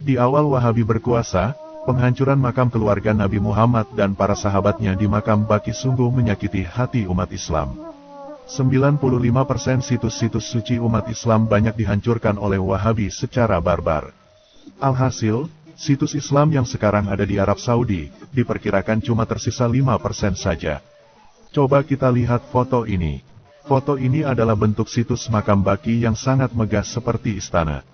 Di awal Wahabi berkuasa, penghancuran makam keluarga Nabi Muhammad dan para sahabatnya di makam Baqi sungguh menyakiti hati umat Islam. 95% situs-situs suci umat Islam banyak dihancurkan oleh Wahabi secara barbar. Alhasil, situs Islam yang sekarang ada di Arab Saudi, diperkirakan cuma tersisa 5% saja. Coba kita lihat foto ini. Foto ini adalah bentuk situs makam Baqi yang sangat megah seperti istana.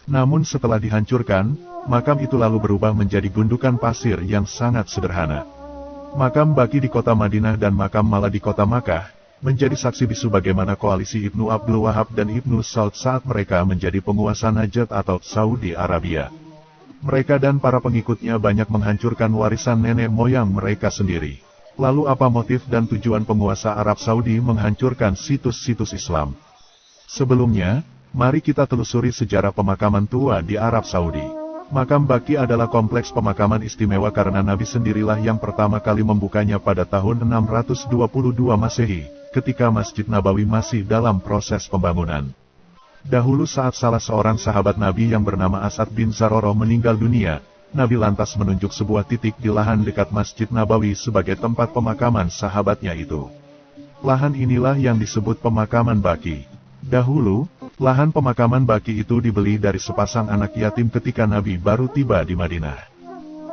Namun setelah dihancurkan, makam itu lalu berubah menjadi gundukan pasir yang sangat sederhana. Makam Baqi di kota Madinah dan makam Mala di kota Makkah, menjadi saksi bisu bagaimana koalisi Ibnu Abdul Wahab dan Ibnu Saud saat mereka menjadi penguasa Najd atau Saudi Arabia. Mereka dan para pengikutnya banyak menghancurkan warisan nenek moyang mereka sendiri. Lalu apa motif dan tujuan penguasa Arab Saudi menghancurkan situs-situs Islam? Sebelumnya, mari kita telusuri sejarah pemakaman tua di Arab Saudi. Makam Baqi adalah kompleks pemakaman istimewa karena Nabi sendirilah yang pertama kali membukanya pada tahun 622 Masehi, ketika Masjid Nabawi masih dalam proses pembangunan. Dahulu saat salah seorang sahabat Nabi yang bernama Asad bin Zaroro meninggal dunia, Nabi lantas menunjuk sebuah titik di lahan dekat Masjid Nabawi sebagai tempat pemakaman sahabatnya itu. Lahan inilah yang disebut pemakaman Baqi. Dahulu, lahan pemakaman Baqi itu dibeli dari sepasang anak yatim ketika Nabi baru tiba di Madinah.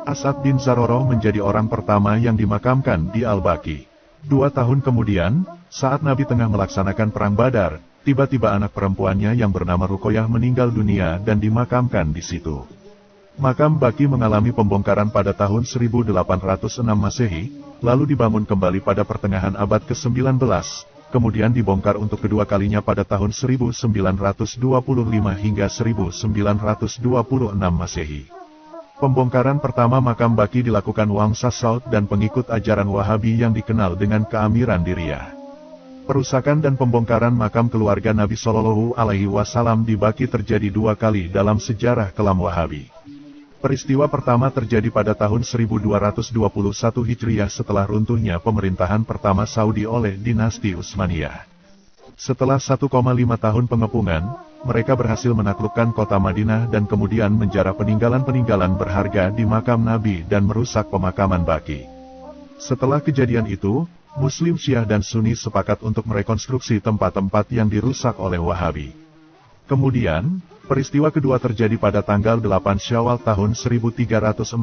Asad bin Zaroro menjadi orang pertama yang dimakamkan di Al-Baqi. 2 tahun kemudian, saat Nabi tengah melaksanakan perang Badar, tiba-tiba anak perempuannya yang bernama Ruqayyah meninggal dunia dan dimakamkan di situ. Makam Baqi mengalami pembongkaran pada tahun 1806 Masehi, lalu dibangun kembali pada pertengahan abad ke-19. Kemudian dibongkar untuk kedua kalinya pada tahun 1925 hingga 1926 Masehi. Pembongkaran pertama makam Baqi dilakukan Wangsa Saud dan pengikut ajaran Wahabi yang dikenal dengan keamiran Diriyah. Perusakan dan pembongkaran makam keluarga Nabi Shallallahu Alaihi Wasallam di Baqi terjadi 2 kali dalam sejarah kelam Wahabi. Peristiwa pertama terjadi pada tahun 1221 Hijriah setelah runtuhnya pemerintahan pertama Saudi oleh dinasti Utsmaniyah. Setelah 1,5 tahun pengepungan, mereka berhasil menaklukkan kota Madinah dan kemudian menjarah peninggalan-peninggalan berharga di makam Nabi dan merusak pemakaman Baqi. Setelah kejadian itu, Muslim Syiah dan Sunni sepakat untuk merekonstruksi tempat-tempat yang dirusak oleh Wahabi. Kemudian, peristiwa kedua terjadi pada tanggal 8 Syawal tahun 1344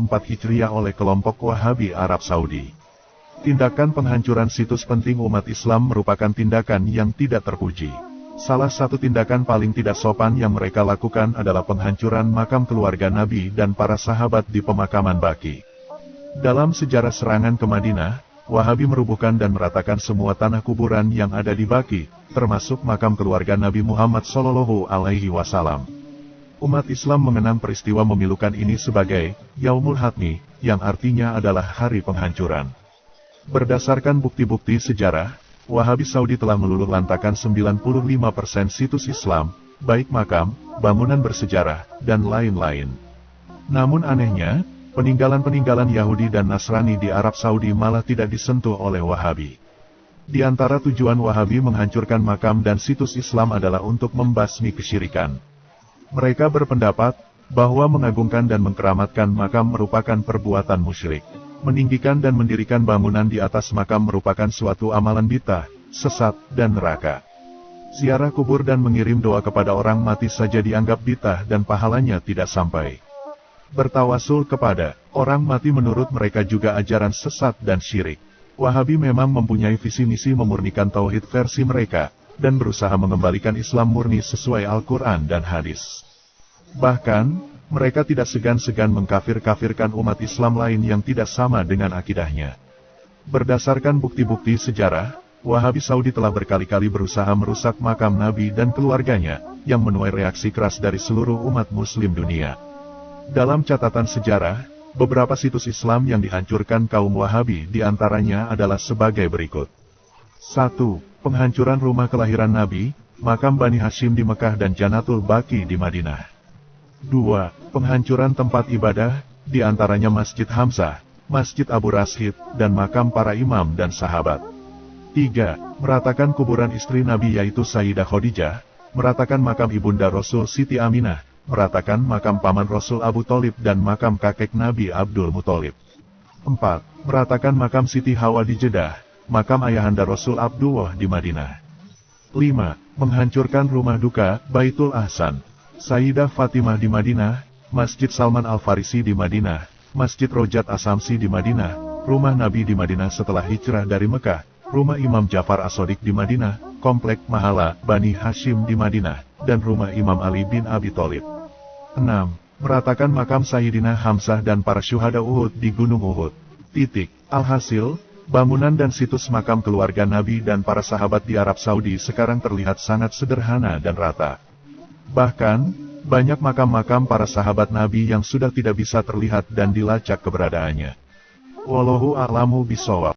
Hijriah oleh kelompok Wahabi Arab Saudi. Tindakan penghancuran situs penting umat Islam merupakan tindakan yang tidak terpuji. Salah satu tindakan paling tidak sopan yang mereka lakukan adalah penghancuran makam keluarga Nabi dan para sahabat di pemakaman Baqi. Dalam sejarah serangan ke Madinah, Wahabi merubuhkan dan meratakan semua tanah kuburan yang ada di Baqi, termasuk makam keluarga Nabi Muhammad Shallallahu Alaihi Wasallam. Umat Islam mengenang peristiwa memilukan ini sebagai Yaumul Hatmi, yang artinya adalah hari penghancuran. Berdasarkan bukti-bukti sejarah, Wahabi Saudi telah meluluh lantakan 95% situs Islam, baik makam, bangunan bersejarah, dan lain-lain. Namun anehnya, peninggalan-peninggalan Yahudi dan Nasrani di Arab Saudi malah tidak disentuh oleh Wahabi. Di antara tujuan Wahabi menghancurkan makam dan situs Islam adalah untuk membasmi kesyirikan. Mereka berpendapat bahwa mengagungkan dan mengkeramatkan makam merupakan perbuatan musyrik. Meninggikan dan mendirikan bangunan di atas makam merupakan suatu amalan bid'ah, sesat, dan neraka. Ziarah kubur dan mengirim doa kepada orang mati saja dianggap bid'ah dan pahalanya tidak sampai. Bertawasul kepada orang mati menurut mereka juga ajaran sesat dan syirik. Wahabi memang mempunyai visi misi memurnikan tauhid versi mereka, dan berusaha mengembalikan Islam murni sesuai Al-Quran dan hadis. Bahkan, mereka tidak segan-segan mengkafir-kafirkan umat Islam lain yang tidak sama dengan akidahnya. Berdasarkan bukti-bukti sejarah, Wahabi Saudi telah berkali-kali berusaha merusak makam Nabi dan keluarganya, yang menuai reaksi keras dari seluruh umat Muslim dunia. Dalam catatan sejarah, beberapa situs Islam yang dihancurkan kaum Wahabi diantaranya adalah sebagai berikut. 1. Penghancuran rumah kelahiran Nabi, makam Bani Hashim di Mekah dan Janatul Baqi di Madinah. 2. Penghancuran tempat ibadah, diantaranya Masjid Hamzah, Masjid Abu Rashid, dan makam para imam dan sahabat. 3. Meratakan kuburan istri Nabi yaitu Sayyidah Khadijah, meratakan makam ibunda Rasul Siti Aminah, meratakan makam paman Rasul Abu Thalib dan makam kakek Nabi Abdul Muthalib. 4. Meratakan makam Siti Hawa di Jeddah, makam ayahanda Rasul Abdullah di Madinah. 5. Menghancurkan rumah duka, Baitul Ahsan, Sayyidah Fatimah di Madinah, Masjid Salman Al-Farisi di Madinah, Masjid Rojat Asamsi di Madinah, rumah Nabi di Madinah setelah hijrah dari Mekah, rumah Imam Ja'far As-Shadiq di Madinah, komplek Mahala Bani Hashim di Madinah, dan rumah Imam Ali bin Abi Thalib. 6. Meratakan makam Sayyidina Hamzah dan para syuhada Uhud di Gunung Uhud. Alhasil, bangunan dan situs makam keluarga Nabi dan para sahabat di Arab Saudi sekarang terlihat sangat sederhana dan rata. Bahkan, banyak makam-makam para sahabat Nabi yang sudah tidak bisa terlihat dan dilacak keberadaannya. Wallahu a'lamu bishawab.